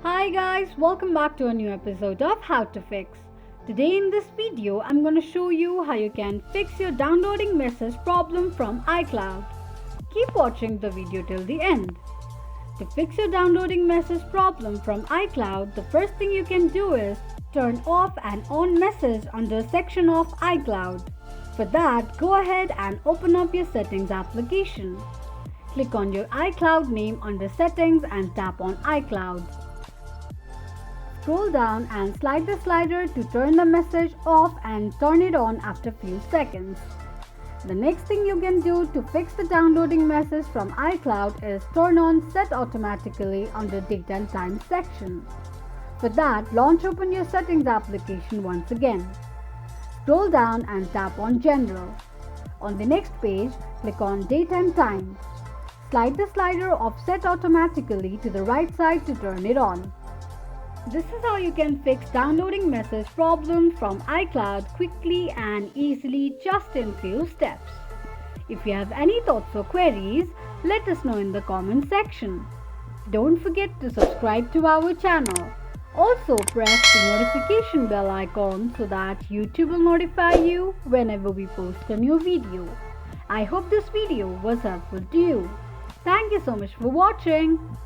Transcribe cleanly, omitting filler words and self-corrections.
Hi guys, welcome back to a new episode of How to Fix. Today in this video, I'm going to show you how you can fix your downloading message problem from iCloud. Keep watching the video till the end. To fix your downloading message problem from iCloud, the first thing you can do is turn off and on message under section of iCloud. For that, go ahead and open up your settings application. Click on your iCloud name under settings and tap on iCloud. Scroll down and slide the slider to turn the message off and turn it on after few seconds. The next thing you can do to fix the downloading message from iCloud is turn on Set Automatically under Date and Time section. For that, launch open your settings application once again. Scroll down and tap on General. On the next page, click on Date and Time. Slide the slider of Set Automatically to the right side to turn it on. This is how you can fix downloading message problem from iCloud quickly and easily just in few steps. If you have any thoughts or queries, let us know in the comment section. Don't forget to subscribe to our channel. Also press the notification bell icon so that YouTube will notify you whenever we post a new video. I hope this video was helpful to you. Thank you so much for watching.